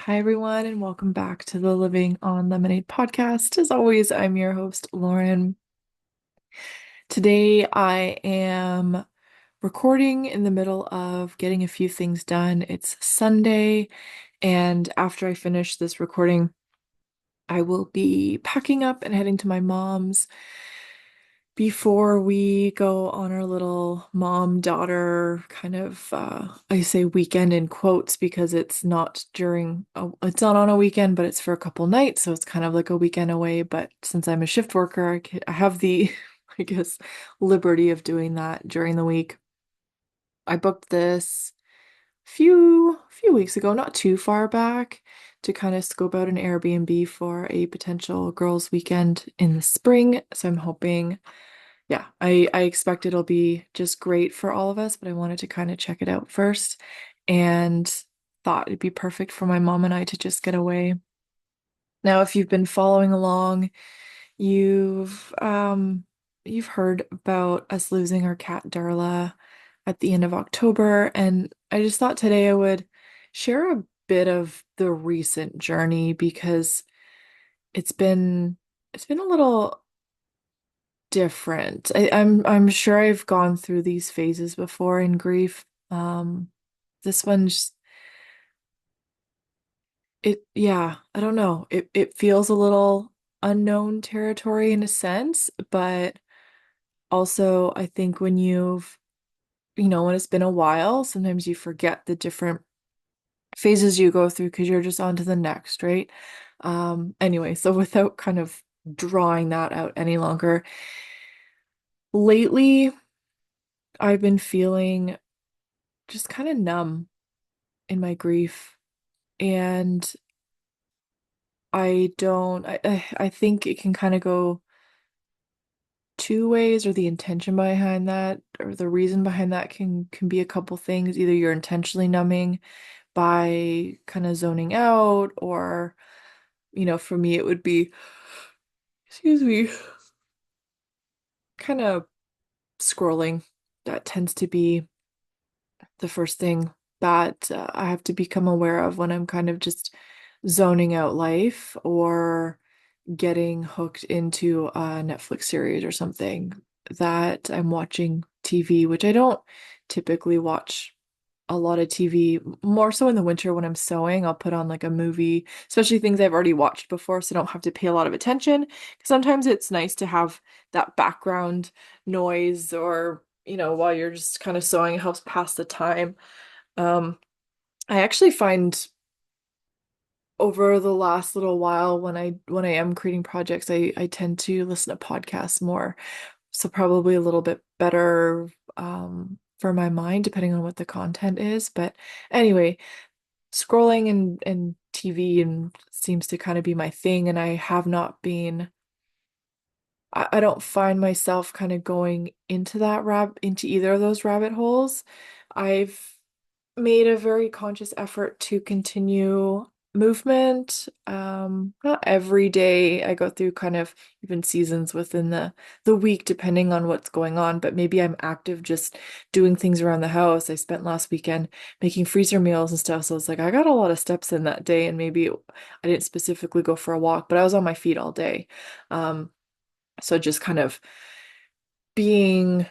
Hi, everyone, and welcome back to the Living on Lemonade podcast. As always, I'm your host, Lauren. Today, I am recording in the middle of getting a few things done. It's Sunday, and after I finish this recording, I will be packing up and heading to my mom's before we go on our little mom-daughter kind of I say weekend in quotes because it's not on a weekend, but it's for a couple nights, so it's kind of like a weekend away. But since I'm a shift worker, I have the I guess liberty of doing that during the week. I booked this few weeks ago, not too far back, to kind of scope out an Airbnb for a potential girls' weekend in the spring. So I'm hoping, yeah, I expect it'll be just great for all of us, but I wanted to kind of check it out first and thought it'd be perfect for my mom and I to just get away. Now, if you've been following along, you've heard about us losing our cat Darla at the end of October, and I just thought today I would share a bit of the recent journey because it's been it's been a little different. I'm sure I've gone through these phases before in grief. This one's yeah, I don't know. It feels a little unknown territory in a sense, but also I think when it's been a while, sometimes you forget the different phases you go through because you're just on to the next, right? Anyway, so without kind of drawing that out any longer, lately I've been feeling just kind of numb in my grief. And I think it can kind of go two ways, or the intention behind that, or the reason behind that can be a couple things. Either you're intentionally numbing by kind of zoning out, or, for me, it would be, excuse me, kind of scrolling. That tends to be the first thing that I have to become aware of when I'm kind of just zoning out life or getting hooked into a Netflix series or something that I'm watching TV, which I don't typically watch a lot of TV, more so in the winter when I'm sewing. I'll put on like a movie, especially things I've already watched before, so I don't have to pay a lot of attention. Sometimes it's nice to have that background noise or, while you're just kind of sewing, it helps pass the time. Um, I actually find over the last little while when I am creating projects, I tend to listen to podcasts more. So probably a little bit better for my mind, depending on what the content is. But anyway, scrolling and TV and seems to kind of be my thing, and I have not been. I don't find myself kind of going into either of those rabbit holes. I've made a very conscious effort to continue movement. Not every day. I go through kind of even seasons within the week, depending on what's going on, but maybe I'm active just doing things around the house. I spent last weekend making freezer meals and stuff, so it's like I got a lot of steps in that day, and maybe I didn't specifically go for a walk, but I was on my feet all day. So just kind of being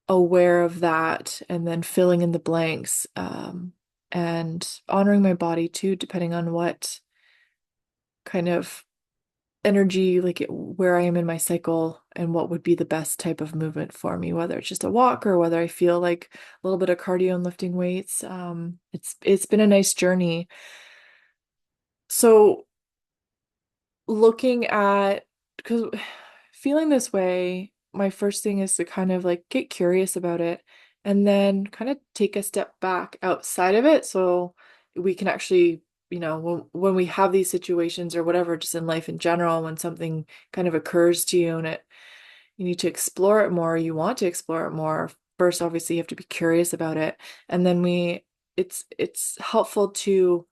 aware of that and then filling in the blanks, and honoring my body too, depending on what kind of energy, where I am in my cycle and what would be the best type of movement for me, whether it's just a walk or whether I feel like a little bit of cardio and lifting weights. It's been a nice journey. So looking at, because feeling this way, my first thing is to kind of like get curious about it and then kind of take a step back outside of it so we can actually, when we have these situations or whatever, just in life in general, when something kind of occurs to you and you need to explore it more, you want to explore it more. First, obviously, you have to be curious about it. And then it's helpful to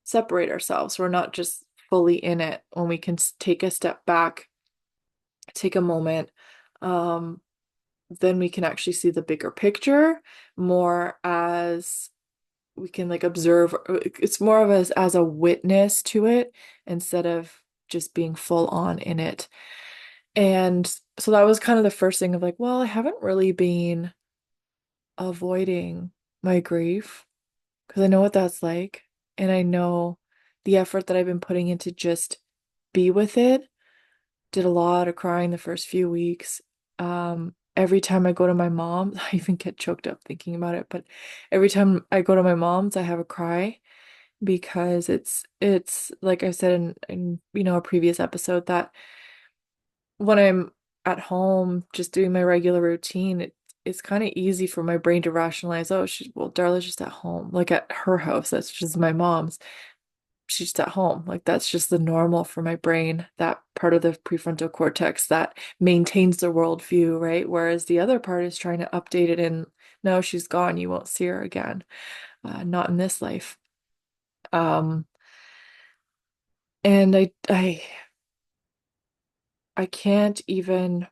separate ourselves. We're not just fully in it when we can take a step back, take a moment. Um, then we can actually see the bigger picture more as we can like observe. It's more of as a witness to it instead of just being full on in it. And so that was kind of the first thing of like, well, I haven't really been avoiding my grief because I know what that's like. And I know the effort that I've been putting into just be with it. Did a lot of crying the first few weeks. Every time I go to my mom's, I even get choked up thinking about it, but every time I go to my mom's, I have a cry because it's like I said in a previous episode that when I'm at home just doing my regular routine, it's kind of easy for my brain to rationalize, oh, Darla's just at home, like at her house, that's just my mom's. She's just at home. Like that's just the normal for my brain, that part of the prefrontal cortex that maintains the worldview, right? Whereas the other part is trying to update it in, no, she's gone, you won't see her again. Not in this life. Um, and I can't even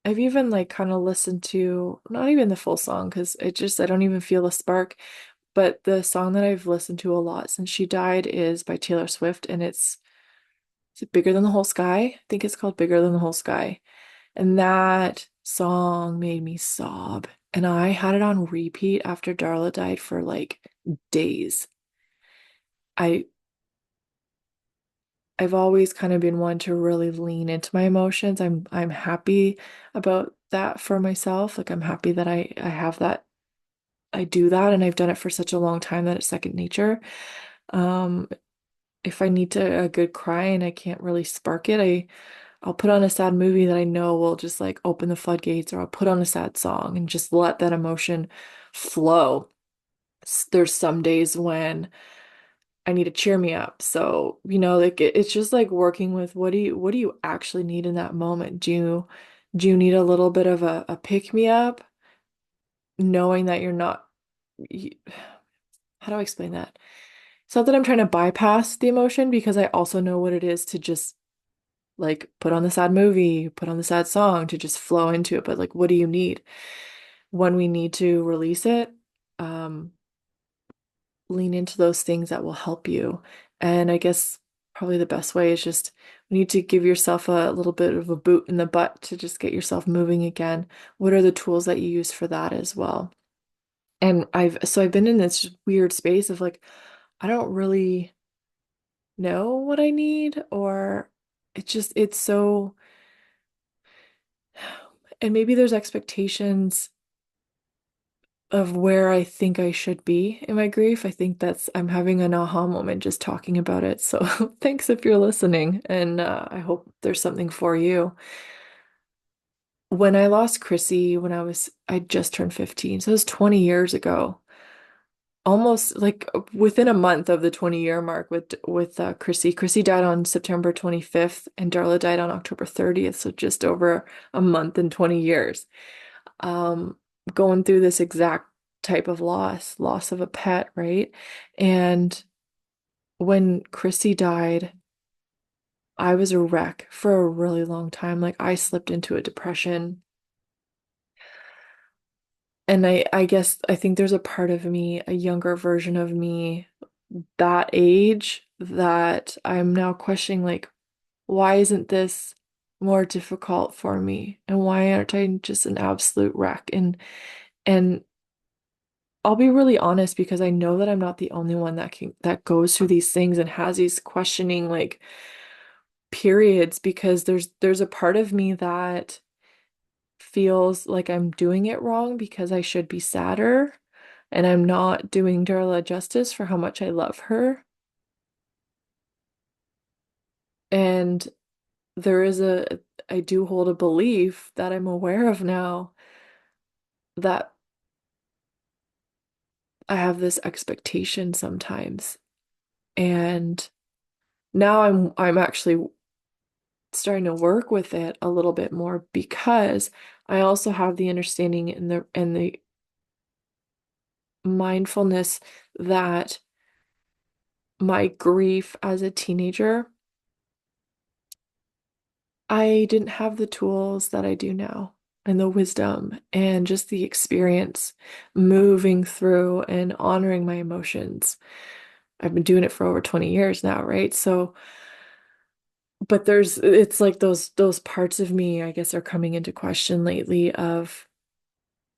I've even like kind of listened to not even the full song because I don't even feel a spark. But the song that I've listened to a lot since she died is by Taylor Swift, and is it Bigger Than the Whole Sky? I think it's called Bigger Than the Whole Sky. And that song made me sob. And I had it on repeat after Darla died for like days. I I've always kind of been one to really lean into my emotions. I'm happy about that for myself. Like I'm happy that I have that I do that and I've done it for such a long time that it's second nature. Um, if I need a good cry and I can't really spark it, I'll put on a sad movie that I know will just like open the floodgates, or I'll put on a sad song and just let that emotion flow. There's some days when I need to cheer me up. So, like it's just like working with what do you actually need in that moment? Do you need a little bit of a pick me up, knowing that you're not you, how do I explain that? It's not that I'm trying to bypass the emotion because I also know what it is to just like put on the sad movie, put on the sad song to just flow into it. But like, what do you need when we need to release it? Um, Lean into those things that will help you. And I guess probably the best way is just you need to give yourself a little bit of a boot in the butt to just get yourself moving again. What are the tools that you use for that as well? And I've been in this weird space of like, I don't really know what I need, or it's so, and maybe there's expectations of where I think I should be in my grief. I think I'm having an aha moment just talking about it. So thanks if you're listening, and I hope there's something for you. When I lost Chrissy I just turned 15, so it was 20 years ago. Almost like within a month of the 20-year mark with Chrissy. Chrissy died on September 25th and Darla died on October 30th, so just over a month and 20 years. Um, Going through this exact type of loss of a pet, right? And when Chrissy died, I was a wreck for a really long time. Like I slipped into a depression. And I guess I think there's a part of me, a younger version of me that age that I'm now questioning like, why isn't this more difficult for me? And why aren't I just an absolute wreck? And I'll be really honest because I know that I'm not the only one that goes through these things and has these questioning like periods, because there's a part of me that feels like I'm doing it wrong because I should be sadder and I'm not doing Darla justice for how much I love her. And there is I do hold a belief that I'm aware of now that I have this expectation sometimes. And now I'm actually starting to work with it a little bit more because I also have the understanding and the mindfulness that my grief as a teenager, I didn't have the tools that I do now. and the wisdom and just the experience moving through and honoring my emotions. I've been doing it for over 20 years now, right? So, but it's like those parts of me, I guess, are coming into question lately of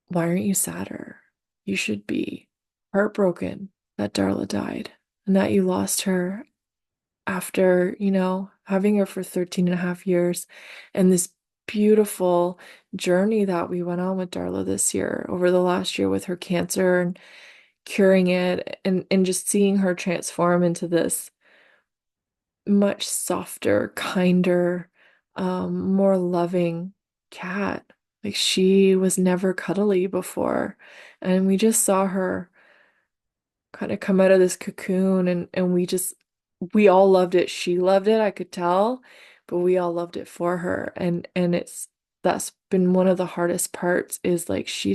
why aren't you sadder? You should be heartbroken that Darla died and that you lost her after, having her for 13 and a half years and this beautiful journey that we went on with Darla this year, over the last year with her cancer and curing it and just seeing her transform into this much softer, kinder, more loving cat. Like she was never cuddly before. And we just saw her kind of come out of this cocoon and we all loved it. She loved it, I could tell, but we all loved it for her. And that's been one of the hardest parts is like she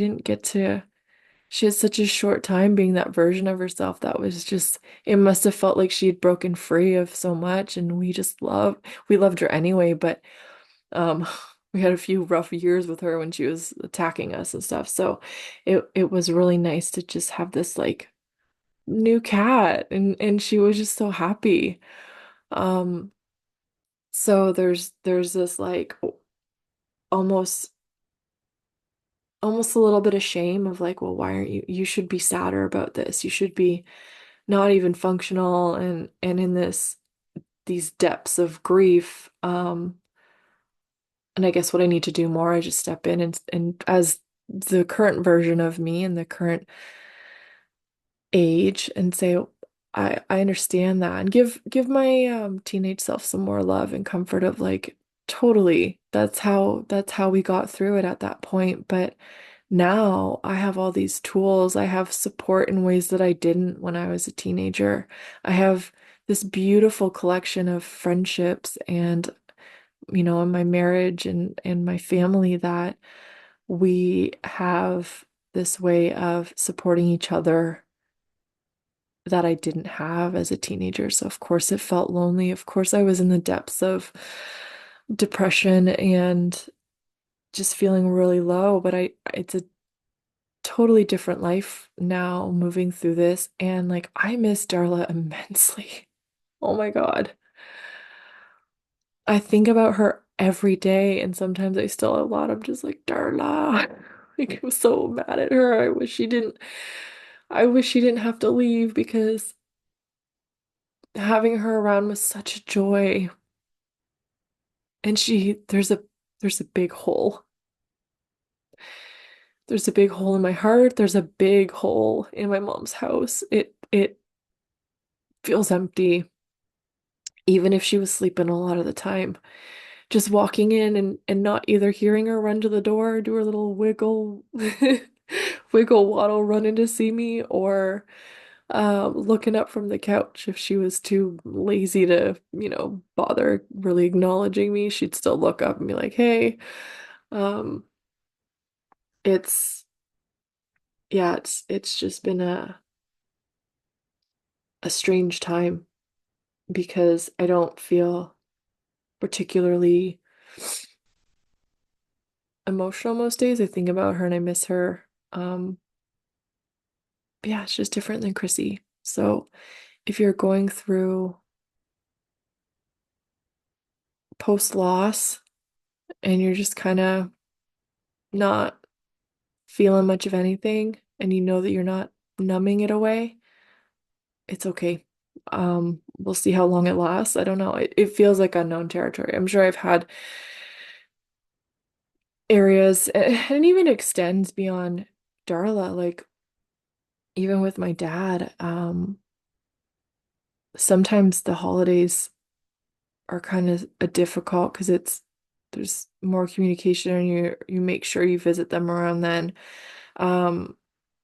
had such a short time being that version of herself that was just, it must have felt like she had broken free of so much. And we loved her anyway, but um, we had a few rough years with her when she was attacking us and stuff. So it was really nice to just have this like new cat and she was just so happy. Um, so there's this like almost almost a little bit of shame of like, well, why aren't you should be sadder about this. You should be not even functional and in these depths of grief. And I guess what I need to do more, I just step in and as the current version of me and the current age and say, I understand that and give my teenage self some more love and comfort of like totally that's how we got through it at that point. But now I have all these tools. I have support in ways that I didn't when I was a teenager. I have this beautiful collection of friendships and in my marriage and my family that we have this way of supporting each other that I didn't have as a teenager. So of course it felt lonely. Of course I was in the depths of depression and just feeling really low, but it's a totally different life now moving through this and like I miss Darla immensely. Oh my God. I think about her every day and sometimes I still a lot. I'm just like, Darla. Like I'm so mad at her. I wish she didn't have to leave because having her around was such a joy. And there's a big hole. There's a big hole in my heart. There's a big hole in my mom's house. It feels empty, even if she was sleeping a lot of the time. Just walking in and not either hearing her run to the door, do her little wiggle, wiggle waddle run in to see me, or looking up from the couch if she was too lazy to, bother really acknowledging me, she'd still look up and be like, hey. Um, it's yeah, it's just been a strange time because I don't feel particularly emotional most days. I think about her and I miss her. But yeah, it's just different than Chrissy. So if you're going through post loss and you're just kind of not feeling much of anything and you know that you're not numbing it away, it's okay. We'll see how long it lasts. I don't know. It feels like unknown territory. I'm sure I've had areas and even extends beyond Darla, like even with my dad, sometimes the holidays are kind of a difficult because there's more communication and you make sure you visit them around then. Um,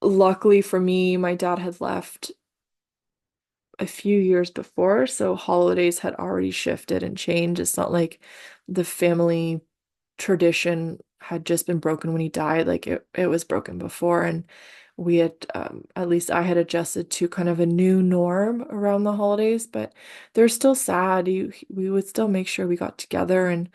Luckily for me, my dad had left a few years before, so holidays had already shifted and changed. It's not like the family tradition had just been broken when he died. Like it was broken before, and we had at least I had adjusted to kind of a new norm around the holidays, but they're still sad. We would still make sure we got together and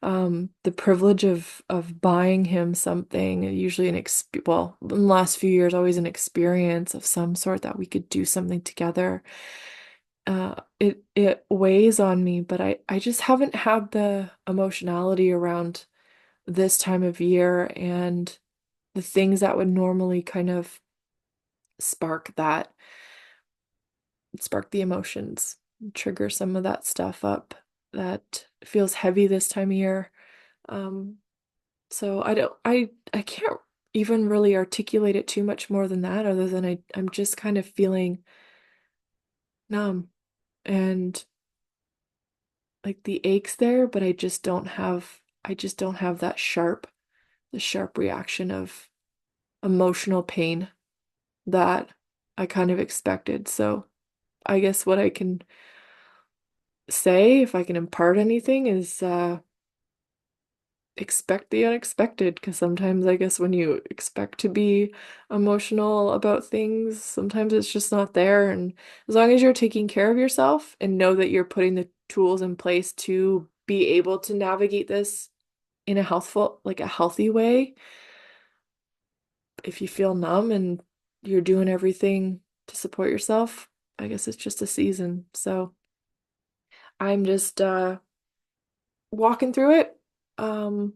The privilege of buying him something, usually an exp well, in the last few years, always an experience of some sort that we could do something together. It weighs on me, but I just haven't had the emotionality around this time of year and the things that would normally kind of spark that, spark the emotions, trigger some of that stuff up that feels heavy this time of year. Um, so I can't even really articulate it too much more than that, other than I'm just kind of feeling numb and like the aches there, but I just don't have that the sharp reaction of emotional pain that I kind of expected. So I guess what I can say, if I can impart anything, is expect the unexpected. Because sometimes I guess when you expect to be emotional about things, sometimes it's just not there. And as long as you're taking care of yourself and know that you're putting the tools in place to be able to navigate this in a like a healthy way, if you feel numb and you're doing everything to support yourself, I guess it's just a season. So I'm just walking through it, um,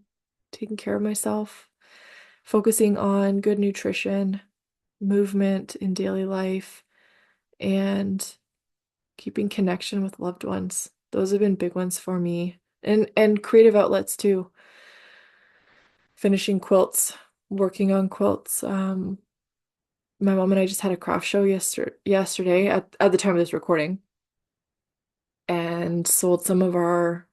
taking care of myself, focusing on good nutrition, movement in daily life, and keeping connection with loved ones. Those have been big ones for me. And creative outlets too. Finishing quilts, working on quilts. My mom and I just had a craft show yesterday at the time of this recording and sold some of our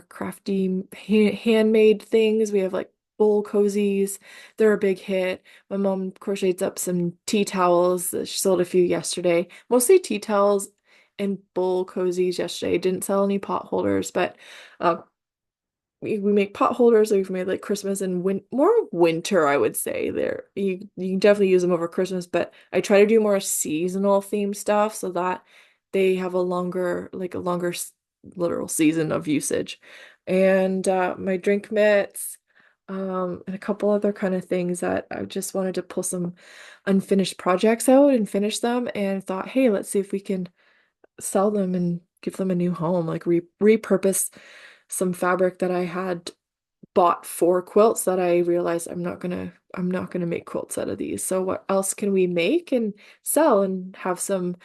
crafty handmade things. We have like bowl cozies. They're a big hit. My mom crocheted up some tea towels. She sold a few yesterday. Mostly tea towels and bowl cozies yesterday. Didn't sell any pot holders, but uh, we make pot holders. We've made like Christmas and more winter, I would say. There you can definitely use them over Christmas, but I try to do more seasonal themed stuff so that they have a longer literal season of usage. And my drink mitts, and a couple other kind of things that I just wanted to pull some unfinished projects out and finish them, and thought, hey, let's see if we can sell them and give them a new home, like repurpose some fabric that I had bought for quilts that I realized I'm not gonna make quilts out of these. So what else can we make and sell and have some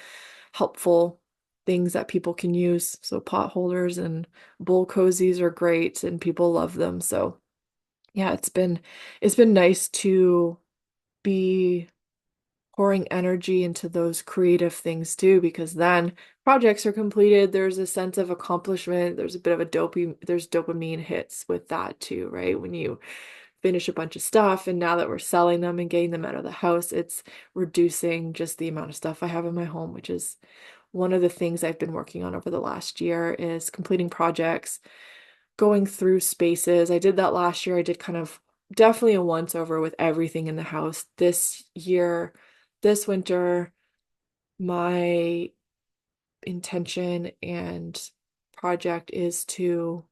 helpful things that people can use? So pot holders and bowl cozies are great and people love them. So yeah, it's been nice to be pouring energy into those creative things too, because then projects are completed. There's a sense of accomplishment. There's a bit of there's dopamine hits with that too, right? When you finish a bunch of stuff, and now that we're selling them and getting them out of the house, it's reducing just the amount of stuff I have in my home, which is one of the things I've been working on over the last year is completing projects, going through spaces. I did that last year. I did kind of definitely a once over with everything in the house. This year, this winter, my intention and project is to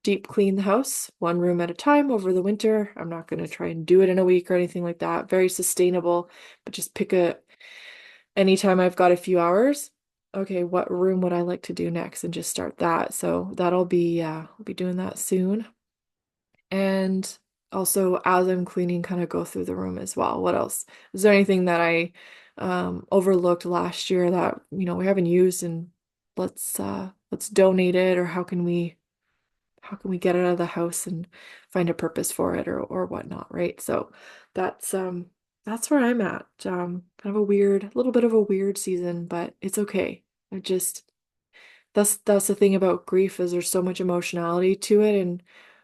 deep clean the house one room at a time over the winter. I'm not going to try and do it in a week or anything like that. Very sustainable, but just pick anytime I've got a few hours. Okay, what room would I like to do next and just start that. So I'll be doing that soon. And also as I'm cleaning, kind of go through the room as well. What else? Is there anything that I overlooked last year that, we haven't used, and let's donate it, or how can we get it out of the house and find a purpose for it, or whatnot, right? So that's where I'm at. Kind of a little bit of a weird season, but it's okay. I just that's the thing about grief, is there's so much emotionality to it, and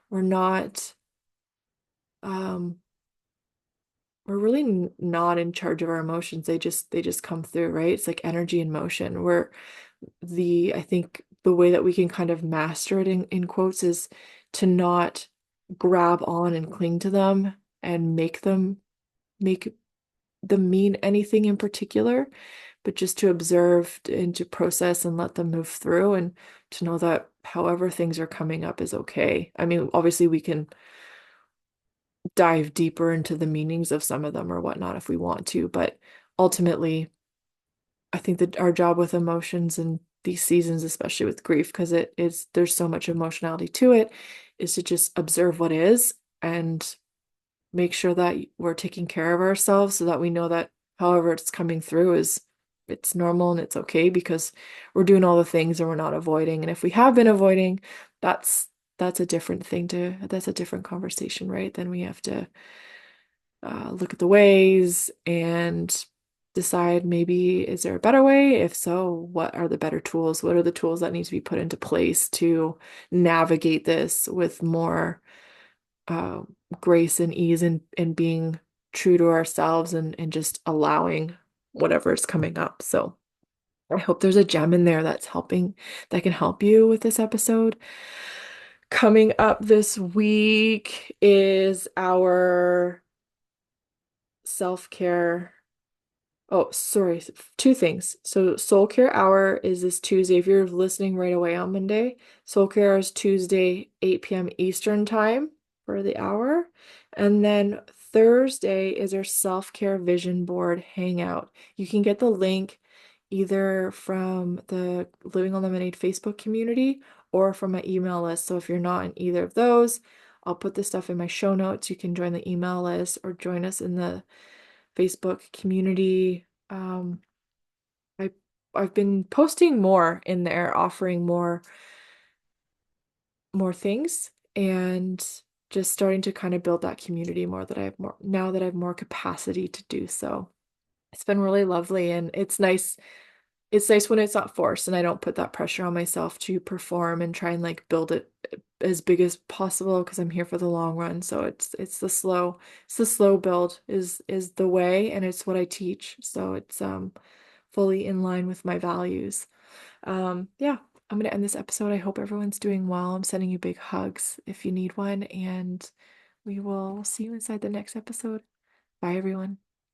we're not um we're really not in charge of our emotions. They just come through, right? It's like energy in motion. I think the way that we can kind of master it in quotes is to not grab on and cling to them and make them mean anything in particular, but just to observe and to process and let them move through, and to know that however things are coming up is okay. I mean, obviously we can dive deeper into the meanings of some of them or whatnot if we want to, but ultimately, I think that our job with emotions and these seasons, especially with grief, because it is there's so much emotionality to it, is to just observe what is and make sure that we're taking care of ourselves so that we know that however it's coming through is it's normal and it's okay because we're doing all the things and we're not avoiding. And if we have been avoiding, that's that's a different thing to that's a different conversation, right? Then we have to look at the ways and decide maybe is there a better way? If so, what are the better tools? What are the tools that need to be put into place to navigate this with more uh, grace and ease and being true to ourselves and just allowing whatever is coming up. So I hope there's a gem in there that's helping, that can help you with this episode. Coming up this week is our self-care. Oh, sorry. Two things. So Soul Care Hour is this Tuesday. If you're listening right away on Monday, Soul Care is Tuesday, 8 p.m. Eastern time for the hour. And then Thursday is our self-care vision board hangout. You can get the link either from the Living on Lemonade Facebook community or from my email list. So if you're not in either of those, I'll put this stuff in my show notes. You can join the email list or join us in the Facebook community. I I've been posting more in there, offering more things and just starting to kind of build that community more that I have more now that I have more capacity to do so. It's been really lovely and it's nice when it's not forced and I don't put that pressure on myself to perform and try and like build it as big as possible because I'm here for the long run. So it's the slow build is the way and it's what I teach. So it's fully in line with my values. Yeah, I'm gonna end this episode. I hope everyone's doing well. I'm sending you big hugs if you need one, and we will see you inside the next episode. Bye, everyone.